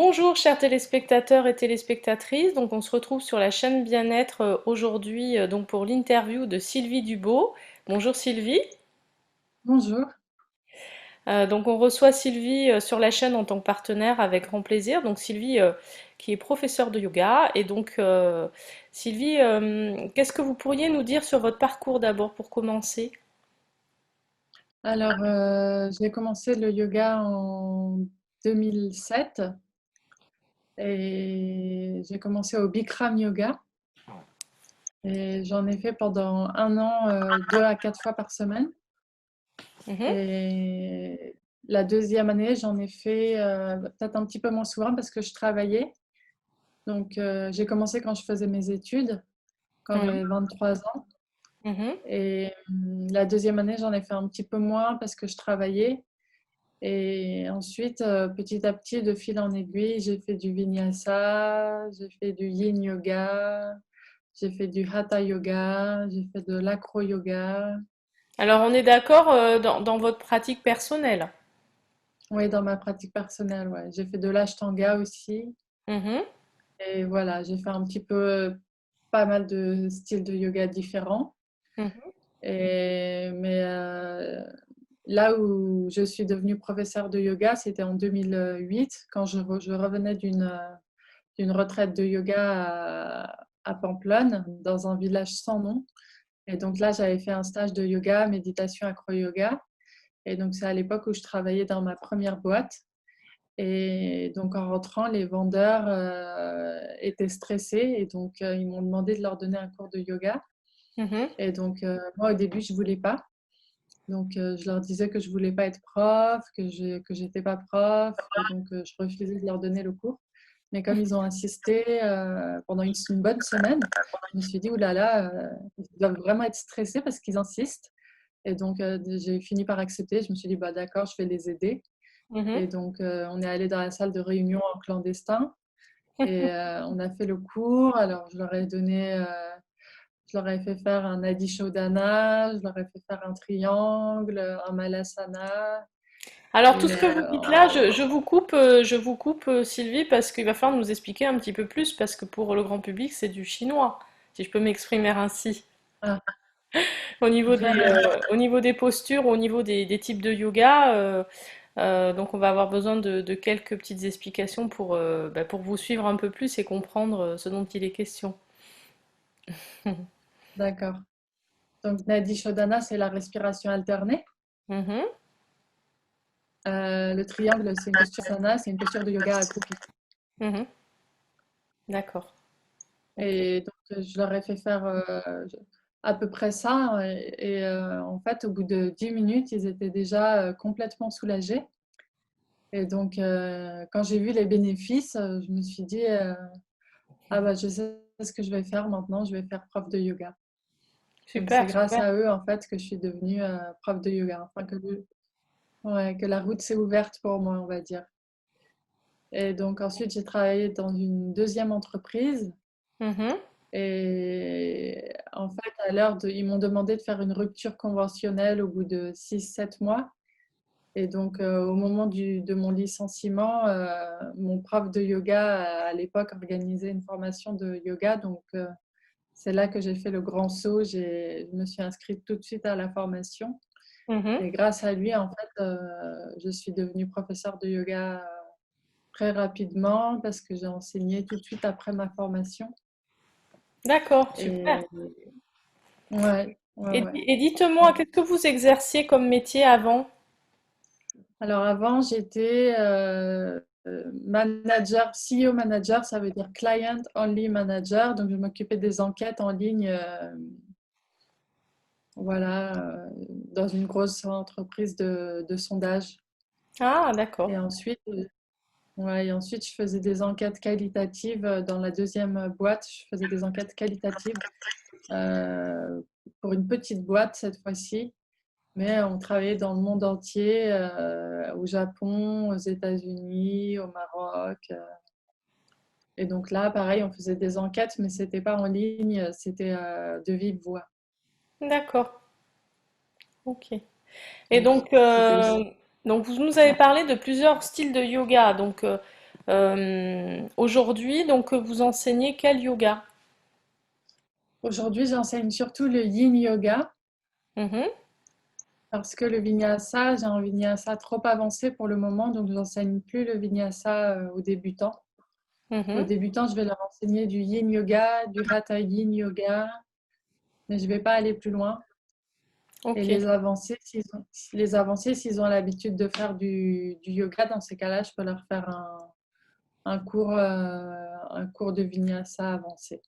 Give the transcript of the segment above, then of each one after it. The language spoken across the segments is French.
Bonjour chers téléspectateurs et téléspectatrices, donc on se retrouve sur la chaîne Bien-être aujourd'hui donc pour l'interview de Sylvie Dubeau. Bonjour Sylvie. Bonjour. Donc on reçoit Sylvie sur la chaîne en tant que partenaire avec grand plaisir. Donc Sylvie qui est professeure de yoga et donc Sylvie, qu'est-ce que vous pourriez nous dire sur votre parcours d'abord pour commencer? Alors, j'ai commencé le yoga en 2007 et j'ai commencé au Bikram Yoga et j'en ai fait pendant un an, 2 à 4 fois par semaine. Mhm, Et la deuxième année, j'en ai fait peut-être un petit peu moins souvent parce que je travaillais. Donc, j'ai commencé quand je faisais mes études, quand mhm, j'avais 23 ans. mhm. Et la deuxième année, j'en ai fait un petit peu moins parce que je travaillais. Et ensuite, petit à petit, de fil en aiguille, j'ai fait du vinyasa, j'ai fait du yin yoga, j'ai fait du hatha yoga, j'ai fait de l'acro yoga. Alors on est d'accord dans votre pratique personnelle. Oui, dans ma pratique personnelle, ouais. J'ai fait de l'ashtanga aussi. Mhm, Et voilà, j'ai fait un petit peu, pas mal de styles de yoga différents. mhm, Mais là où je suis devenue professeure de yoga, c'était en 2008, quand je revenais d'une retraite de yoga à Pamplonne, dans un village sans nom. Et donc là, j'avais fait un stage de yoga, méditation, acro-yoga. Et donc, c'est à l'époque où je travaillais dans ma première boîte. Et donc, en rentrant, les vendeurs étaient stressés. Et donc, ils m'ont demandé de leur donner un cours de yoga. mhm. Et donc, moi, au début, je ne voulais pas. Donc, je leur disais que je ne voulais pas être prof, que j'étais pas prof. Et donc, je refusais de leur donner le cours. Mais comme ils ont insisté pendant une bonne semaine, je me suis dit, oulala, ils doivent vraiment être stressés parce qu'ils insistent. Et donc, j'ai fini par accepter. Je me suis dit, bah, d'accord, je vais les aider. Mhm. Et donc, on est allé dans la salle de réunion en clandestin et on a fait le cours. Alors, je leur ai fait faire un Adi Shodhana, je leur ai fait faire un triangle, un Malasana. Alors tout ce Et que vous dites là, je vous coupe Sylvie parce qu'il va falloir nous expliquer un petit peu plus parce que pour le grand public c'est du chinois, si je peux m'exprimer ainsi. ah, Au niveau des postures, au niveau des types de yoga, donc on va avoir besoin de quelques petites explications pour vous suivre un peu plus et comprendre ce dont il est question. d'accord. Donc, Nadi Shodhana, c'est la respiration alternée. Mhm, Le triangle, c'est une posture sana, c'est une posture de yoga accroupi. mhm, d'accord. Ok. Et donc, je leur ai fait faire à peu près ça. En fait, au bout de 10 minutes, ils étaient déjà complètement soulagés. Et donc, quand j'ai vu les bénéfices, je me suis dit, ah bah, je sais ce que je vais faire maintenant, je vais faire prof de yoga. Donc, c'est Super, grâce super. à eux, en fait, que je suis devenue prof de yoga. Enfin, ouais, que la route s'est ouverte pour moi, on va dire. Et donc, ensuite, j'ai travaillé dans une deuxième entreprise. Mhm, Et en fait, ils m'ont demandé de faire une rupture conventionnelle au bout de 6, 7 mois. Et donc, au moment de mon licenciement, mon prof de yoga à l'époque organisait une formation de yoga. Donc, c'est là que j'ai fait le grand saut. Je me suis inscrite tout de suite à la formation. mhm. Et grâce à lui, en fait, je suis devenue professeure de yoga très rapidement parce que j'ai enseigné tout de suite après ma formation. D'accord, super. Et ouais, ouais, Et, ouais. et dites-moi, Ouais. qu'est-ce que vous exerciez comme métier avant? Alors avant, j'étais manager, CEO manager, ça veut dire Client Only Manager. Donc, je m'occupais des enquêtes en ligne, voilà, dans une grosse entreprise de sondage. Ah, d'accord. Et ensuite, ouais, et ensuite, je faisais des enquêtes qualitatives dans la deuxième boîte. Je faisais des enquêtes qualitatives euh, pour une petite boîte cette fois-ci. Mais on travaillait dans le monde entier, au Japon, aux États-Unis, au Maroc. Et donc là, pareil, on faisait des enquêtes, mais c'était pas en ligne, c'était de vive voix. D'accord. Ok. Et Donc donc, c'était aussi. donc vous nous avez parlé de plusieurs styles de yoga. Donc, Aujourd'hui, donc vous enseignez quel yoga? Aujourd'hui, j'enseigne surtout le yin yoga Mhm, parce que le vinyasa, j'ai un vinyasa trop avancé pour le moment, donc j'enseigne plus le vinyasa aux débutants. Aux mhm. débutants, je vais leur enseigner du yin yoga, du hatha yin yoga, mais je ne vais pas aller plus loin. Et Ok. les avancés, s'ils ont l'habitude de faire du yoga, dans ces cas-là, je peux leur faire un cours de vinyasa avancé.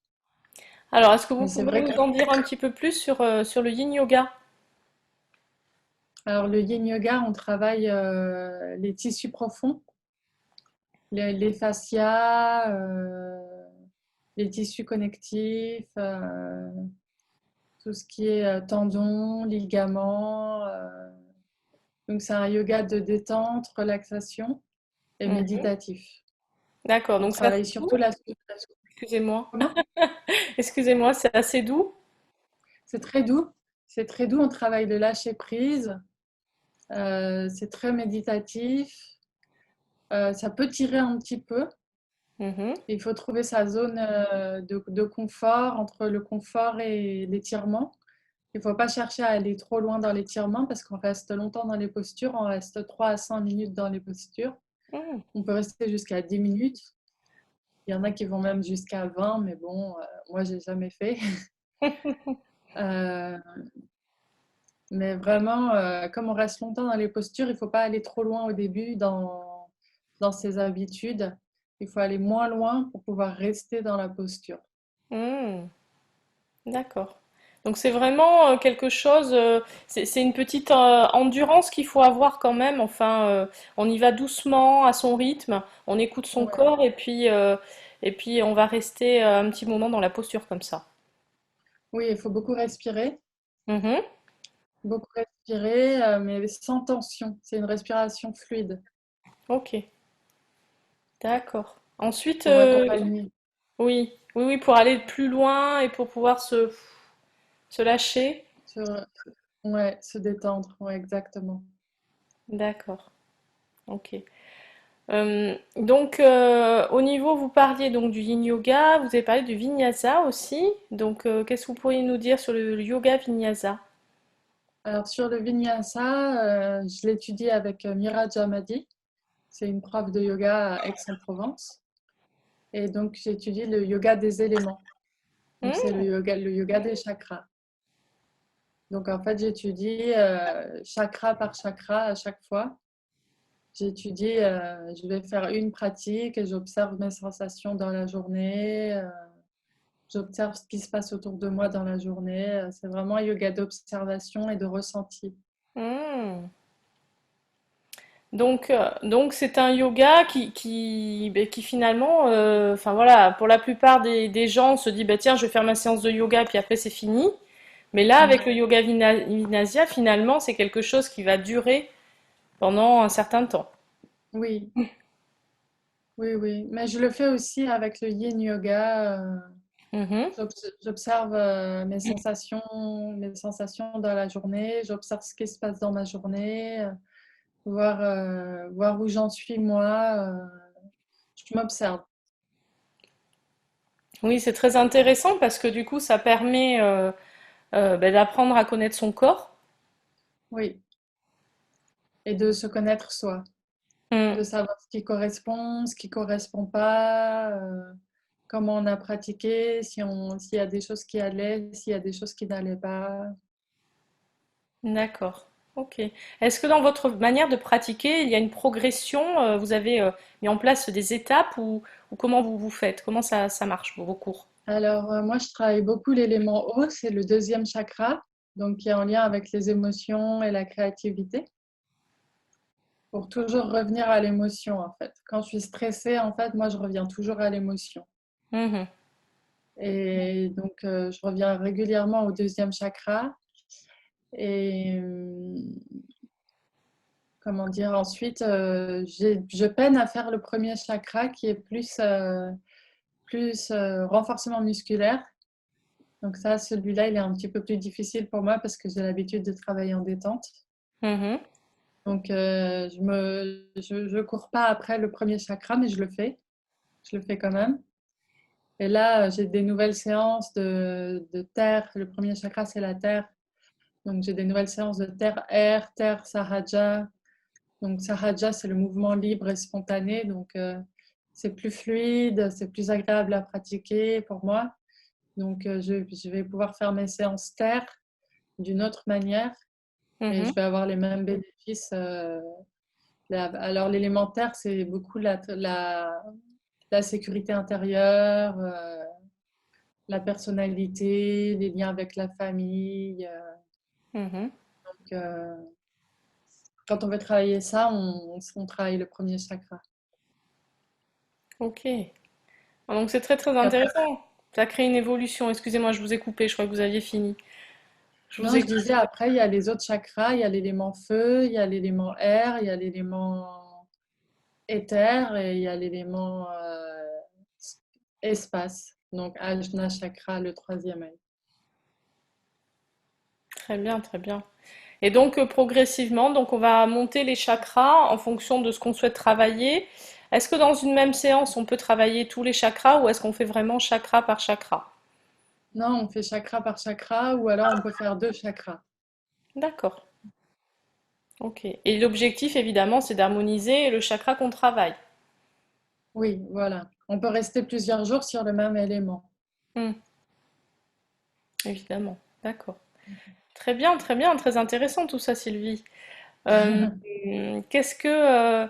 Alors, est-ce que vous Mais c'est pouvez vrai que nous en dire un petit peu plus sur le yin yoga? alors, le yin yoga, on travaille les tissus profonds, les fascias, les tissus connectifs, tout ce qui est tendons, ligaments. Donc, c'est un yoga de détente, relaxation et Mhm. méditatif. D'accord, On donc c'est assez travaille doux. surtout la. Excusez-moi. Comment? Excusez-moi, c'est assez doux. C'est très doux. C'est très doux. On travaille le lâcher prise. C'est très méditatif. Ça peut tirer un petit peu. Mhm. Il faut trouver sa zone de confort entre le confort et l'étirement. Il ne faut pas chercher à aller trop loin dans l'étirement parce qu'on reste longtemps dans les postures. On reste 3 à 5 minutes dans les postures. Mhm. On peut rester jusqu'à 10 minutes. Il y en a qui vont même jusqu'à 20, mais bon, moi, j'ai jamais fait. Euh, mais vraiment, comme on reste longtemps dans les postures, il ne faut pas aller trop loin au début dans ses habitudes. Il faut aller moins loin pour pouvoir rester dans la posture. Mhm. D'accord. Donc c'est vraiment quelque chose, c'est une petite endurance qu'il faut avoir quand même. Enfin, on y va doucement, à son rythme, on écoute son Ouais. corps et puis on va rester un petit moment dans la posture comme ça. Oui, il faut Mhm. beaucoup respirer, mais sans tension. C'est une respiration fluide Ok, d'accord. Ensuite, pour accompagner, oui, oui, oui, pour aller plus loin et pour pouvoir se lâcher. se, ouais, se détendre. Ouais, exactement. D'accord, ok. Donc, au niveau, vous parliez donc du yin yoga, vous avez parlé du vinyasa aussi. Donc, qu'est-ce que vous pourriez nous dire sur le yoga vinyasa? Alors, sur le vinyasa, je l'étudie avec Mira Jamadi. C'est une prof de yoga à Aix-en-Provence. Et donc, j'étudie le yoga des éléments. Donc, c'est Hmm, le yoga des chakras. Donc, en fait, j'étudie chakra par chakra à chaque fois. Je vais faire une pratique et j'observe mes sensations dans la journée. J'observe ce qui se passe autour de moi dans la journée. C'est vraiment un yoga d'observation et de ressenti. hmm. Donc c'est un yoga ben, qui finalement, enfin voilà, pour la plupart des gens, on se dit, bah tiens, je vais faire ma séance de yoga, puis après c'est fini. Mais là, avec le Ouais. yoga vinyasa, finalement, c'est quelque chose qui va durer pendant un certain temps. Oui, oui, oui. Mais je le fais aussi avec le yin yoga. Mhm. J'observe mes sensations dans la journée. J'observe ce qui se passe dans ma journée, voir où j'en suis moi. Je m'observe. Oui, c'est très intéressant parce que du coup, ça permet ben, d'apprendre à connaître son corps. Oui, et de se connaître soi, Mm. de savoir ce qui correspond pas, comment on a pratiqué, s'il y a des choses qui allaient, s'il y a des choses qui n'allaient pas. D'accord. Ok. Est-ce que dans votre manière de pratiquer, il y a une progression? Vous avez mis en place des étapes ou comment vous faites? Comment ça marche, vos cours? Alors, moi, je travaille beaucoup l'élément eau, c'est le deuxième chakra, donc qui est en lien avec les émotions et la créativité, pour toujours revenir à l'émotion, en fait. Quand je suis stressée, en fait, moi, je reviens toujours à l'émotion. Mhm. Et donc, je reviens régulièrement au deuxième chakra. Et comment dire, ensuite, je peine à faire le premier chakra qui est plus renforcement musculaire. Donc ça, celui-là, il est un petit peu plus difficile pour moi parce que j'ai l'habitude de travailler en détente. Mhm. Donc, je cours pas après le premier chakra, mais je le fais. Je le fais quand même. Et là, j'ai des nouvelles séances de terre. Le premier chakra, c'est la terre. Donc, j'ai des nouvelles séances de terre-air, terre-sahaja. Donc, sahaja, c'est le mouvement libre et spontané. Donc, c'est plus fluide, c'est plus agréable à pratiquer pour moi. Donc, je vais pouvoir faire mes séances terre d'une autre manière et Mhm, je vais avoir les mêmes bénéfices. Alors, l'élémentaire, c'est beaucoup la sécurité intérieure, la personnalité, les liens avec la famille. mhm. Donc, quand on veut travailler ça, on travaille le premier chakra. Ok. Ah, donc c'est très très Et après, intéressant. Ça crée une évolution. Excusez-moi, je vous ai coupé, je crois que vous aviez fini. Je vous non, ai... je disais, après, il y a les autres chakras, il y a l'élément feu, il y a l'élément air, il y a l'élément éther et il y a l'élément espace. Donc, Ajna chakra, le troisième œil. Très bien, très bien. Et donc progressivement, donc on va monter les chakras en fonction de ce qu'on souhaite travailler. Est-ce que dans une même séance, on peut travailler tous les chakras ou est-ce qu'on fait vraiment chakra par chakra? Non, on fait chakra par chakra ou alors on peut faire deux chakras. D'accord. Ok. Et l'objectif, évidemment, c'est d'harmoniser le chakra qu'on travaille. Oui, voilà. On peut rester plusieurs jours sur le même élément. Hmm, évidemment. D'accord. Très bien, très intéressant tout ça, Sylvie. Euh, qu'est-ce que, euh,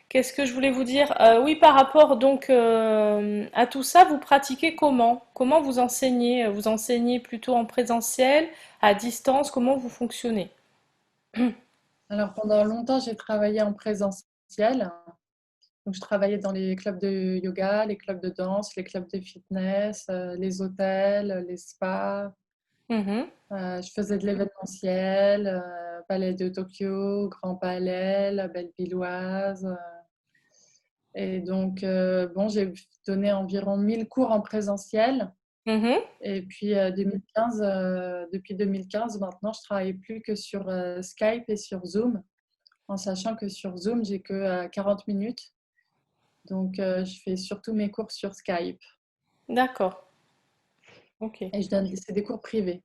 qu'est-ce que je voulais vous dire? Oui, par rapport donc à tout ça, vous pratiquez comment? Comment vous enseignez? Vous enseignez plutôt en présentiel, à distance? Comment vous fonctionnez? Alors, pendant longtemps, j'ai travaillé en présentiel. Donc, je travaillais dans les clubs de yoga, les clubs de danse, les clubs de fitness, les hôtels, les spas. Mhm, Je faisais de l'événementiel, Palais de Tokyo, Grand Palais, la Belle-Villoise. Et donc, bon, j'ai donné environ 1000 cours en présentiel. mhm. Et puis, 2015, depuis 2015, maintenant, je travaille plus que sur Skype et sur Zoom, en sachant que sur Zoom, j'ai que 40 minutes. Donc, je fais surtout mes cours sur Skype. D'accord. Ok. Et je donne, c'est des cours privés.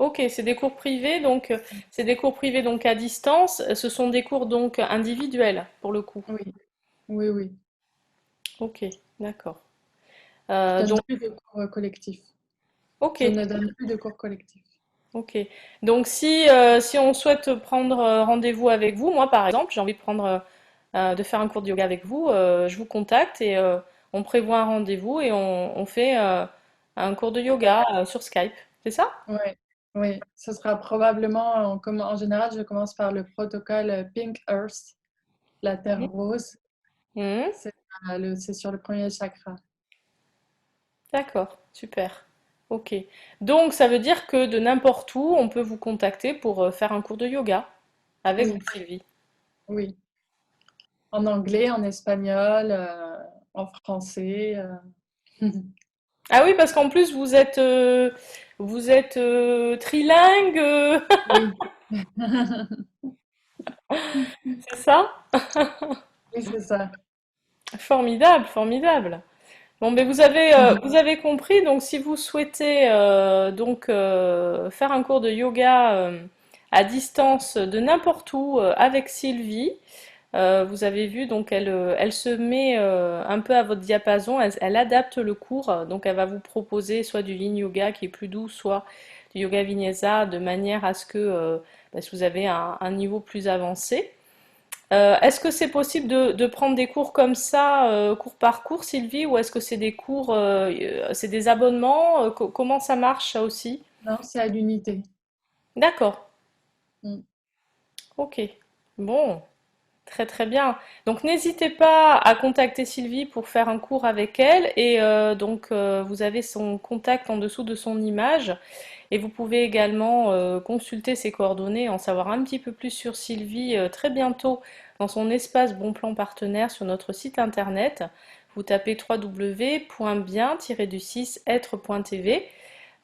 Ok, c'est des cours privés, donc c'est des cours privés donc à distance. Ce sont des cours donc individuels pour le coup. Oui, oui, oui. Ok, d'accord. Je donne Donc, plus de cours collectifs. ok. Je ne donne plus de cours collectifs. Ok. Donc si on souhaite prendre rendez-vous avec vous, moi par exemple, j'ai envie de prendre de faire un cours de yoga avec vous, je vous contacte et on prévoit un rendez-vous et on fait un cours de yoga sur Skype. C'est ça? Oui, oui. Ce sera probablement, en général, je commence par le protocole Pink Earth, la terre Mhm. rose. Mhm. C'est c'est sur le premier chakra. D'accord, super. Ok. Donc ça veut dire que de n'importe où, on peut vous contacter pour faire un cours de yoga avec vous, Oui, Sylvie. oui. En anglais, en espagnol, en français. Ah oui, parce qu'en plus vous êtes trilingue, Oui. c'est ça? Oui, c'est ça. Formidable, formidable. Bon, ben vous avez compris. Donc, si vous souhaitez faire un cours de yoga à distance de n'importe où avec Sylvie, vous avez vu, donc elle se met un peu à votre diapason. Elle adapte le cours. Donc, elle va vous proposer soit du Yin Yoga qui est plus doux, soit du Yoga Vinyasa, de manière à ce que si vous avez un niveau plus avancé. Est-ce que c'est possible de prendre des cours comme ça, cours par cours, Sylvie, ou est-ce que c'est des cours, c'est des abonnements? Comment ça marche, ça aussi? Non, c'est à l'unité. D'accord, Mm. ok. Bon, très très bien. Donc n'hésitez pas à contacter Sylvie pour faire un cours avec elle, et vous avez son contact en dessous de son image, et vous pouvez également consulter ses coordonnées, en savoir un petit peu plus sur Sylvie très bientôt dans son espace Bon Plan Partenaire sur notre site internet. Vous tapez www.bien-du6être.tv.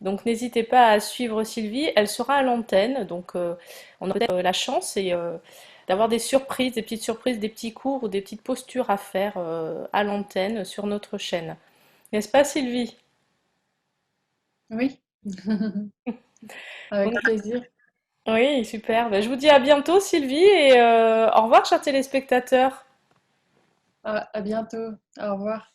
Donc n'hésitez pas à suivre Sylvie, elle sera à l'antenne, donc on a peut-être la chance d'avoir des surprises, des petites surprises, des petits cours ou des petites postures à faire à l'antenne sur notre chaîne. N'est-ce pas, Sylvie? Oui, avec plaisir. Oui, super. Ben, je vous dis à bientôt, Sylvie, et au revoir, chers téléspectateurs. À bientôt. Au revoir.